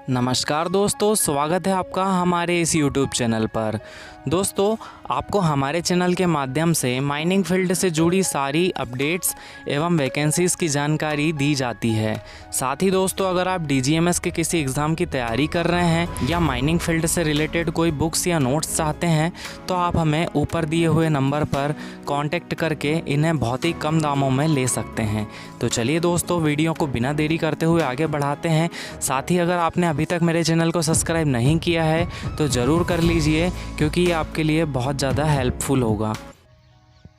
नमस्कार दोस्तों, स्वागत है आपका हमारे इस YouTube चैनल पर। दोस्तों, आपको हमारे चैनल के माध्यम से माइनिंग फील्ड से जुड़ी सारी अपडेट्स एवं वैकेंसीज़ की जानकारी दी जाती है। साथ ही दोस्तों, अगर आप DGMS के किसी एग्ज़ाम की तैयारी कर रहे हैं या माइनिंग फील्ड से रिलेटेड कोई बुक्स या नोट्स चाहते हैं तो आप हमें ऊपर दिए हुए नंबर पर कॉन्टेक्ट करके इन्हें बहुत ही कम दामों में ले सकते हैं। तो चलिए दोस्तों, वीडियो को बिना देरी करते हुए आगे बढ़ाते हैं। साथ ही अगर आपने अभी तक मेरे चैनल को सब्सक्राइब नहीं किया है तो ज़रूर कर लीजिए, क्योंकि ये आपके लिए बहुत ज़्यादा हेल्पफुल होगा।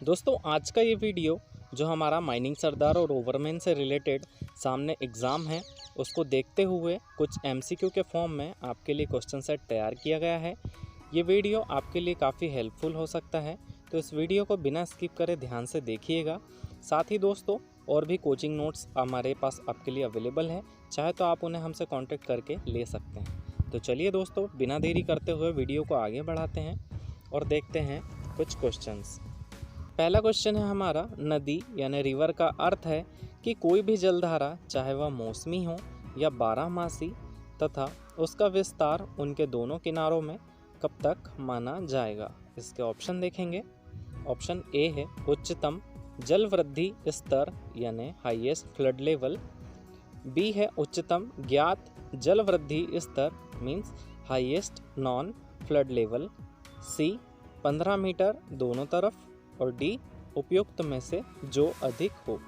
दोस्तों, आज का ये वीडियो जो हमारा माइनिंग सरदार और ओवरमैन से रिलेटेड सामने एग्ज़ाम है, उसको देखते हुए कुछ MCQ के फॉर्म में आपके लिए क्वेश्चन सेट तैयार किया गया है। ये वीडियो आपके लिए काफ़ी हेल्पफुल हो सकता है, तो इस वीडियो को बिना स्किप करे ध्यान से देखिएगा। साथ ही दोस्तों, और भी कोचिंग नोट्स हमारे पास आपके लिए अवेलेबल हैं, चाहे तो आप उन्हें हमसे कांटेक्ट करके ले सकते हैं। तो चलिए दोस्तों, बिना देरी करते हुए वीडियो को आगे बढ़ाते हैं और देखते हैं कुछ क्वेश्चंस। पहला क्वेश्चन है हमारा, नदी यानी रिवर का अर्थ है कि कोई भी जलधारा, चाहे वह मौसमी हो या बारहमासी, तथा उसका विस्तार उनके दोनों किनारों में कब तक माना जाएगा। इसके ऑप्शन देखेंगे। ऑप्शन ए है उच्चतम जल वृद्धि स्तर यानी हाईएस्ट फ्लड लेवल। बी है उच्चतम ज्ञात जल वृद्धि स्तर means highest non flood level. C 15 metre दोनों तरफ। और डी उपयुक्त में से जो अधिक हो।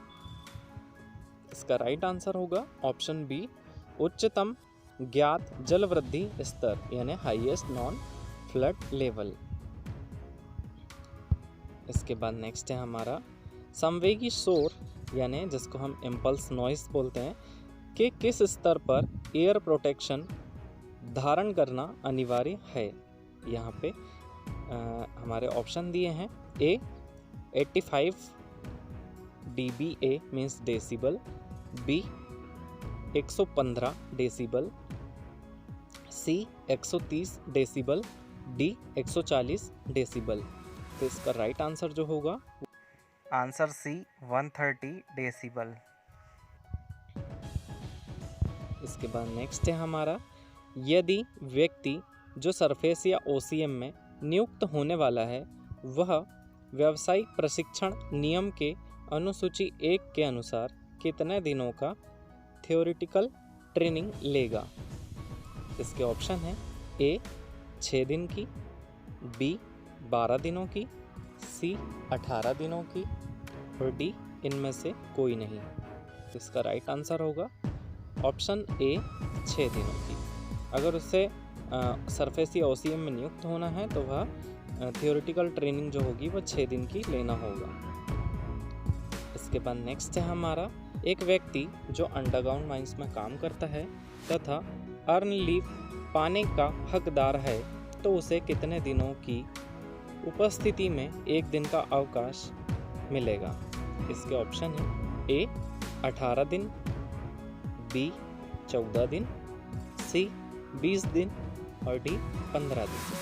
इसका राइट आंसर होगा ऑप्शन बी, उच्चतम ज्ञात जल वृद्धि स्तर यानी हाईएस्ट नॉन फ्लड लेवल। इसके बाद नेक्स्ट है हमारा, संवेगी शोर यानी जिसको हम इम्पल्स नॉइस बोलते हैं कि किस स्तर पर एयर प्रोटेक्शन धारण करना अनिवार्य है। यहाँ पे हमारे ऑप्शन दिए हैं। A 85 dBA means decibel. B 115 decibel. C 130 decibel. D 140 decibel. तो इसका राइट आंसर जो होगा आंसर सी 130 डेसिबल। इसके बाद नेक्स्ट है हमारा, यदि व्यक्ति जो सरफेस या OCM में नियुक्त होने वाला है वह व्यावसायिक प्रशिक्षण नियम के अनुसूची 1 के अनुसार कितने दिनों का थ्योरेटिकल ट्रेनिंग लेगा। इसके ऑप्शन है। ए 6 दिन की। बी 12 दिनों की। सी 18 दिनों की। और डी इनमें से कोई नहीं। इसका राइट आंसर होगा ऑप्शन ए 6 दिनों की। अगर उससे सरफेस या OCM में नियुक्त होना है तो वह थियोरेटिकल ट्रेनिंग जो होगी वह 6 दिन की लेना होगा। इसके बाद नेक्स्ट है हमारा, एक व्यक्ति जो अंडरग्राउंड माइंस में काम करता है तथा अर्न लीव पाने का हकदार है तो उसे कितने दिनों की उपस्थिति में 1 दिन का अवकाश मिलेगा। इसके ऑप्शन है। ए 18 दिन। बी 14 दिन। सी 20 दिन। और डी 15 दिन।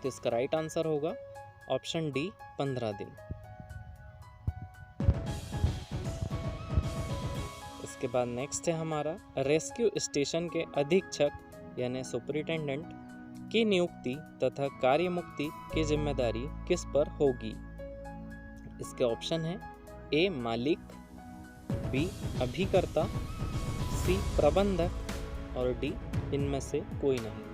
तो इसका राइट आंसर होगा ऑप्शन डी 15 दिन। इसके बाद नेक्स्ट है हमारा, रेस्क्यू स्टेशन के अधीक्षक यानी सुपरिटेंडेंट की नियुक्ति तथा कार्यमुक्ति की जिम्मेदारी किस पर होगी। इसके ऑप्शन है। ए मालिक। बी अभिकर्ता। सी प्रबंधक। और डी इनमें से कोई नहीं।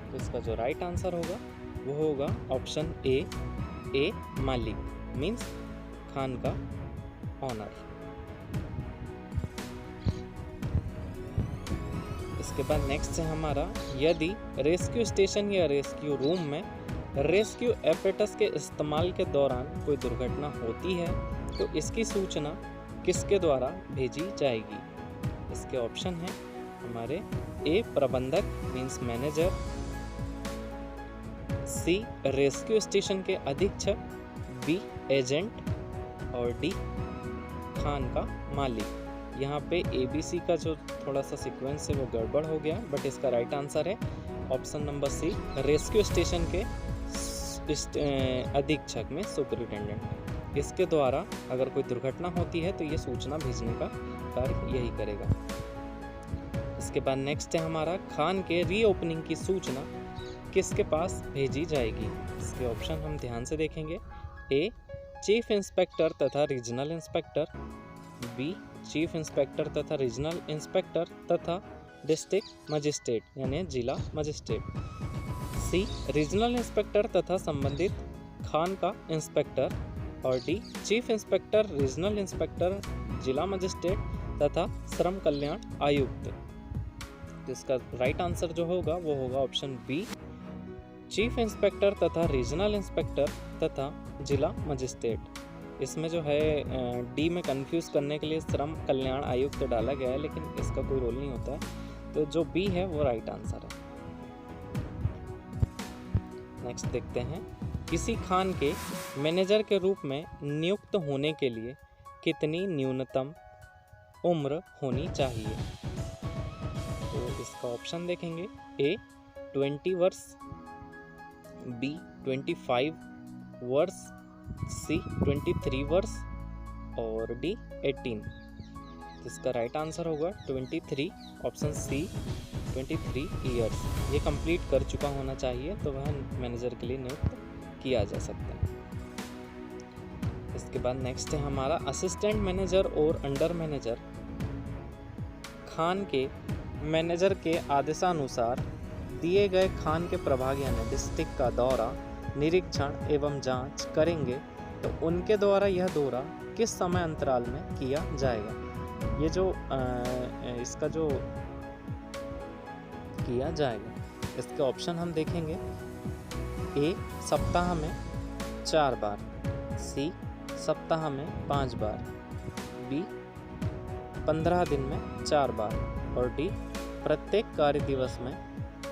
तो इसका जो राइट आंसर होगा वो होगा ऑप्शन ए मालिक मीन्स खान का ऑनर। इसके बाद नेक्स्ट है हमारा, यदि रेस्क्यू स्टेशन या रेस्क्यू रूम में रेस्क्यू एपेटस के इस्तेमाल के दौरान कोई दुर्घटना होती है तो इसकी सूचना किसके द्वारा भेजी जाएगी। इसके ऑप्शन है हमारे। ए प्रबंधक means manager. C rescue station के अधीक्षक। B agent. और डी खान का मालिक। यहाँ पे ABC का जो थोड़ा सा सीक्वेंस है वो गड़बड़ हो गया, बट इसका राइट आंसर है option number C, rescue station के अधीक्षक में सुपरिटेंडेंट। इसके द्वारा अगर कोई दुर्घटना होती है तो ये सूचना भेजने का कार्य यही करेगा। इसके बाद नेक्स्ट है हमारा खान के रीओपनिंग की सूचना किसके पास भेजी जाएगी। इसके ऑप्शन हम ध्यान से देखेंगे। ए चीफ इंस्पेक्टर तथा regional inspector, B chief inspector तथा रीजनल इंस्पेक्टर तथा डिस्ट्रिक्ट मजिस्ट्रेट यानी जिला मजिस्ट्रेट, सी रीजनल इंस्पेक्टर तथा संबंधित खान का इंस्पेक्टर, और D chief inspector regional inspector जिला मजिस्ट्रेट तथा श्रम कल्याण आयुक्त। इसका राइट आंसर जो होगा वो होगा ऑप्शन बी चीफ इंस्पेक्टर तथा रीजनल इंस्पेक्टर तथा जिला मजिस्ट्रेट। इसमें जो है डी में कंफ्यूज करने के लिए श्रम कल्याण आयुक्त डाला गया है, लेकिन इसका कोई रोल नहीं होता है, तो जो बी है वो राइट आंसर है। नेक्स्ट देखते हैं, किसी खान के मैनेजर के रूप में नियुक्त होने के लिए कितनी न्यूनतम उम्र होनी चाहिए। तो इसका ऑप्शन देखेंगे। ए 20 वर्ष, बी 25 वर्ष, सी 23 वर्ष और डी 18। इसका राइट आंसर होगा 23, ऑप्शन सी 23 ईयर्स। ये कंप्लीट कर चुका होना चाहिए तो वह मैनेजर के लिए नियुक्त किया जा सकता है। इसके बाद नेक्स्ट है हमारा असिस्टेंट मैनेजर और अंडर मैनेजर खान के मैनेजर के आदेशानुसार दिए गए खान के प्रभाग यानी डिस्ट्रिक्ट का दौरा, निरीक्षण एवं जांच करेंगे तो उनके द्वारा यह दौरा किस समय अंतराल में किया जाएगा। ये जो इसका जो किया जाएगा, इसके ऑप्शन हम देखेंगे। ए सप्ताह में 4 बार, सी सप्ताह में 5 बार, बी 15 दिन में 4 बार और डी प्रत्येक कार्य दिवस में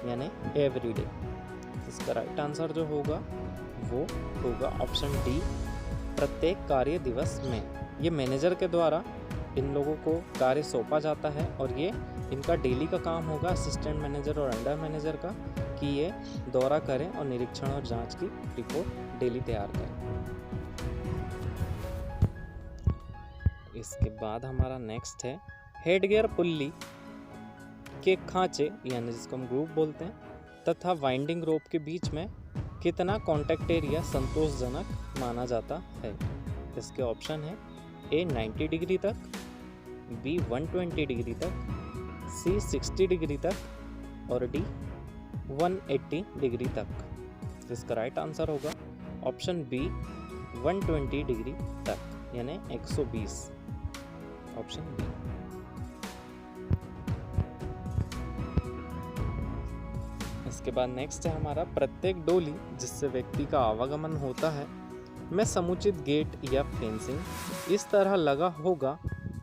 यानी एवरीडे। इसका राइट आंसर जो होगा वो होगा ऑप्शन डी प्रत्येक कार्य दिवस में। ये मैनेजर के द्वारा इन लोगों को कार्य सौंपा जाता है और ये इनका डेली का काम होगा असिस्टेंट मैनेजर और अंडर मैनेजर का कि ये दौरा करें और निरीक्षण और जांच की रिपोर्ट डेली तैयार करें। इसके बाद हमारा नेक्स्ट है हेडगियर पुल्ली के खांचे यानी जिसको हम ग्रुप बोलते हैं तथा वाइंडिंग रोप के बीच में कितना कॉन्टैक्ट एरिया संतोषजनक माना जाता है। इसके ऑप्शन है ए 90 डिग्री तक, बी 120 डिग्री तक, सी 60 डिग्री तक और डी 180 डिग्री तक। इसका राइट आंसर होगा ऑप्शन बी 120 डिग्री तक यानी 120, ऑप्शन बी। इसके बाद नेक्स्ट है हमारा प्रत्येक डोली जिससे व्यक्ति का आवागमन होता है में समुचित गेट या फेंसिंग इस तरह लगा होगा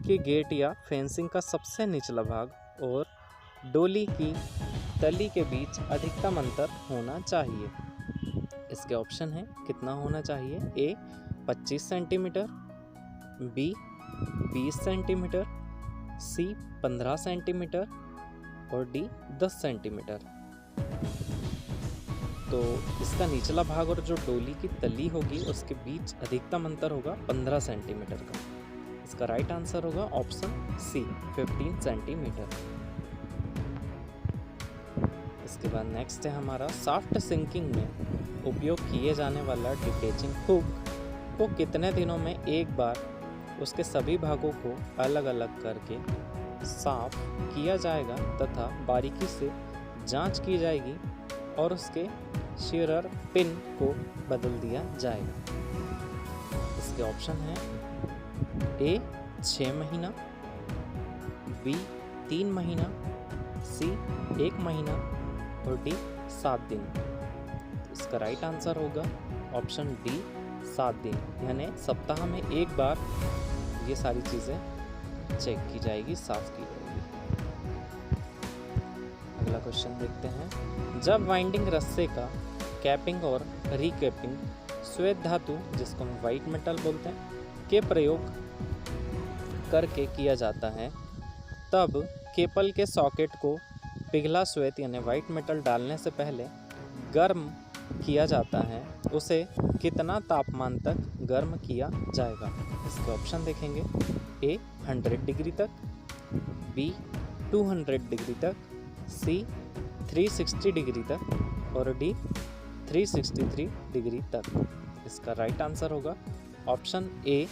कि गेट या फेंसिंग का सबसे निचला भाग और डोली की तली के बीच अधिकतम अंतर होना चाहिए। इसके ऑप्शन है कितना होना चाहिए। ए 25 सेंटीमीटर, बी 20 सेंटीमीटर, सी 15 सेंटीमीटर और डी 10 सेंटीमीटर। तो इसका निचला भाग और जो डोली की तली होगी उसके बीच अधिकतम अंतर होगा 15 सेंटीमीटर का। इसका राइट आंसर होगा ऑप्शन सी 15 सेंटीमीटर। इसके बाद नेक्स्ट है हमारा सॉफ्ट सिंकिंग में उपयोग किए जाने वाला डिटैचिंग हुक को कितने दिनों में एक बार उसके सभी भागों को अलग अलग करके साफ किया जाएगा तथा बारीकी से जांच की जाएगी और उसके शीरर पिन को बदल दिया जाएगा। इसके ऑप्शन है ए 6 महीना, बी 3 महीना, सी 1 महीना और डी 7 दिन। इसका राइट आंसर होगा ऑप्शन डी 7 दिन यानी सप्ताह में एक बार ये सारी चीज़ें चेक की जाएगी, साफ की जाएगी। अगला क्वेश्चन देखते हैं। जब वाइंडिंग रस्से का कैपिंग और रिकैपिंग श्वेत धातु जिसको हम वाइट मेटल बोलते हैं के प्रयोग करके किया जाता है तब केबल के सॉकेट को पिघला श्वेत यानी वाइट मेटल डालने से पहले गर्म किया जाता है, उसे कितना तापमान तक गर्म किया जाएगा। इसके ऑप्शन देखेंगे। ए 100 डिग्री तक, बी 200 डिग्री तक, सी 360 डिग्री तक और डी 363 डिग्री तक। इसका राइट आंसर होगा ऑप्शन ए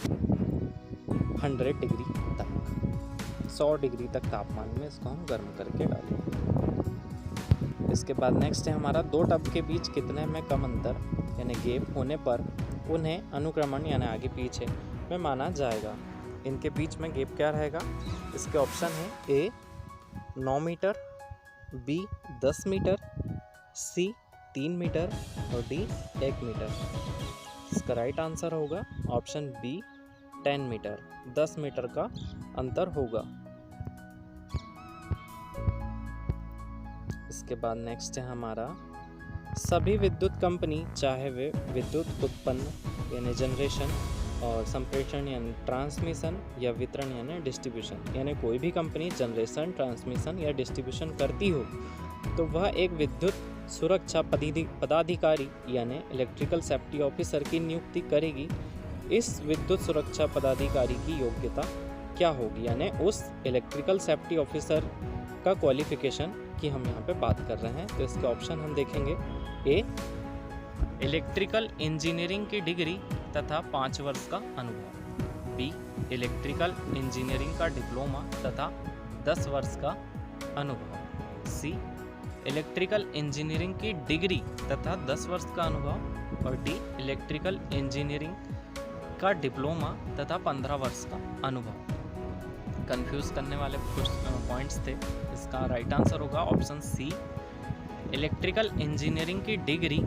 100 डिग्री तक। 100 डिग्री तक तापमान में इसको हम गर्म करके डालेंगे। इसके बाद नेक्स्ट है हमारा, दो टब के बीच कितने में कम अंतर यानी गैप होने पर उन्हें अनुक्रमण यानी आगे पीछे में माना जाएगा। इनके बीच में गैप क्या रहेगा? इसके ऑप्शन है ए 9 मीटर, बी 10 मीटर, सी 3 मीटर और डी 1 मीटर। इसका राइट आंसर होगा ऑप्शन बी 10 मीटर, 10 मीटर का अंतर होगा। इसके बाद नेक्स्ट है हमारा, सभी विद्युत कंपनी चाहे वे विद्युत उत्पन्न यानी जनरेशन और संप्रेषण यानी ट्रांसमिशन या वितरण यानी डिस्ट्रीब्यूशन, यानी कोई भी कंपनी जनरेशन, ट्रांसमिशन या डिस्ट्रीब्यूशन करती हो तो वह एक विद्युत सुरक्षा पदाधिकारी यानी इलेक्ट्रिकल सेफ्टी ऑफिसर की नियुक्ति करेगी। इस विद्युत सुरक्षा पदाधिकारी की योग्यता क्या होगी, यानी उस इलेक्ट्रिकल सेफ्टी ऑफिसर का क्वालिफिकेशन की हम यहाँ पे बात कर रहे हैं। तो इसके ऑप्शन हम देखेंगे, ए इलेक्ट्रिकल इंजीनियरिंग की डिग्री तथा 5 वर्ष का अनुभव, बी इलेक्ट्रिकल इंजीनियरिंग का डिप्लोमा तथा 10 वर्ष का अनुभव, सी इलेक्ट्रिकल इंजीनियरिंग की डिग्री तथा 10 वर्ष का अनुभव और डी इलेक्ट्रिकल इंजीनियरिंग का डिप्लोमा तथा 15 वर्ष का अनुभव। कंफ्यूज करने वाले कुछ पॉइंट्स थे। इसका राइट आंसर होगा ऑप्शन सी इलेक्ट्रिकल इंजीनियरिंग की डिग्री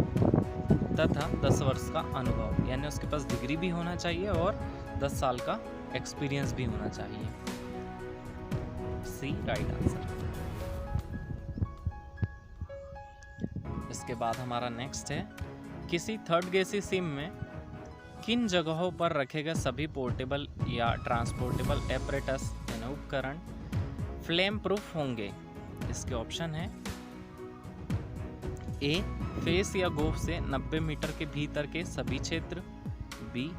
तथा 10 वर्ष का अनुभव, यानी उसके पास डिग्री भी होना चाहिए और 10 साल का एक्सपीरियंस भी होना चाहिए। सी राइट आंसर। इसके बाद हमारा नेक्स्ट है, किसी थर्ड गैसी सिम में किन जगहों पर रखे गए सभी पोर्टेबल या ट्रांसपोर्टेबल एपरेटस यानी उपकरण फ्लेम प्रूफ होंगे। इसके ऑप्शन है, ए फेस या गोफ से 90 मीटर के भीतर के सभी क्षेत्र, बी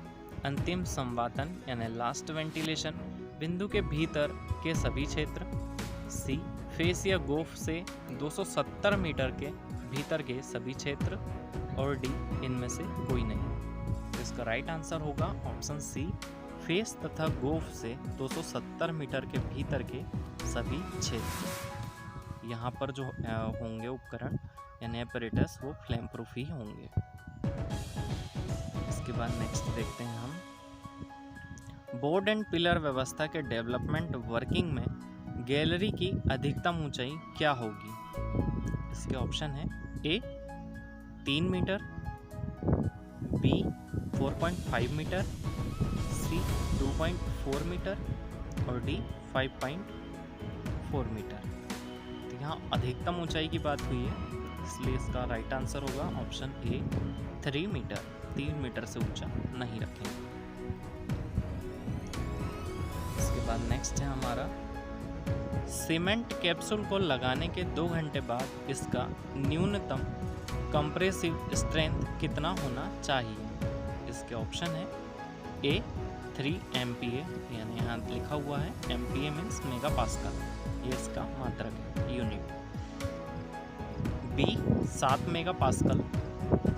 अंतिम संवातन यानी लास्ट वेंटिलेशन बिंदु के भीतर के सभी क्षेत्र, सी फेस या गोफ से 270 मीटर के भीतर के सभी क्षेत्र और डी इनमें से कोई नहीं। इसका राइट आंसर होगा ऑप्शन सी फेस तथा गोफ से 270 मीटर के भीतर के सभी क्षेत्र। यहाँ पर जो होंगे उपकरण यानी एपरेटस वो फ्लेम प्रूफ ही होंगे। इसके बाद नेक्स्ट देखते हैं हम, बोर्ड एंड पिलर व्यवस्था के डेवलपमेंट वर्किंग में गैलरी की अधिकतम ऊंचाई क्या होगी? इसके ऑप्शन है, ए 3 मीटर, बी 4.5 मीटर, सी 2.4 मीटर और डी 5.4 मीटर। तो यहाँ अधिकतम ऊंचाई की बात हुई है, इसलिए इसका राइट आंसर होगा ऑप्शन ए 3 मीटर। 3 मीटर से ऊंचा नहीं रखेंगे। इसके बाद नेक्स्ट है हमारा, सीमेंट कैप्सूल को लगाने के 2 घंटे बाद इसका न्यूनतम कंप्रेसिव स्ट्रेंथ कितना होना चाहिए? इसके ऑप्शन है, ए 3 MPa यानी यहाँ लिखा हुआ है MPa मीन्स मेगा पास्कल, ये इसका मात्रक है यूनिट, बी 7 मेगा पास्कल,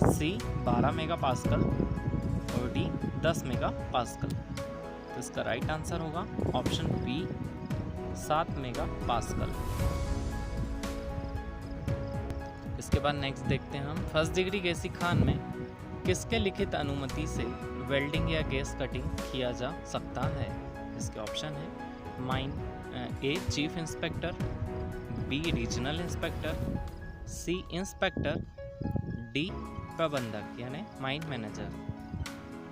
सी 12 मेगा पास्कल और डी 10 मेगा पास्कल। तो इसका राइट आंसर होगा ऑप्शन बी 7 मेगा पास्कल। इसके बाद नेक्स्ट देखते हैं हम, फर्स्ट डिग्री गैसी खान में किसके लिखित अनुमति से वेल्डिंग या गैस कटिंग किया जा सकता है? इसके ऑप्शन है, mine A chief inspector, B regional inspector, C inspector, D प्रबंधक यानी माइन मैनेजर।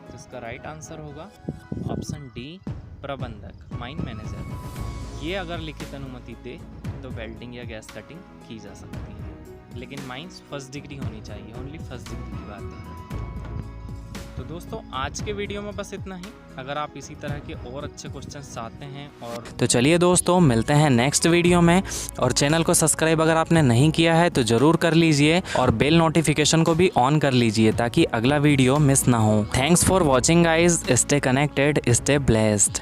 तो इसका राइट आंसर होगा ऑप्शन डी प्रबंधक माइन मैनेजर। ये अगर लिखित अनुमति दे तो वेल्डिंग या गैस कटिंग की जा सकती है, लेकिन माइंस फर्स्ट डिग्री होनी चाहिए, ओनली फर्स्ट डिग्री की बात है। तो दोस्तों आज के वीडियो में बस इतना ही। अगर आप इसी तरह के और अच्छे क्वेश्चंस चाहते हैं और तो चलिए दोस्तों मिलते हैं नेक्स्ट वीडियो में, और चैनल को सब्सक्राइब अगर आपने नहीं किया है तो ज़रूर कर लीजिए और बेल नोटिफिकेशन को भी ऑन कर लीजिए ताकि अगला वीडियो मिस ना हो। Thanks for watching guys, stay connected, stay blessed.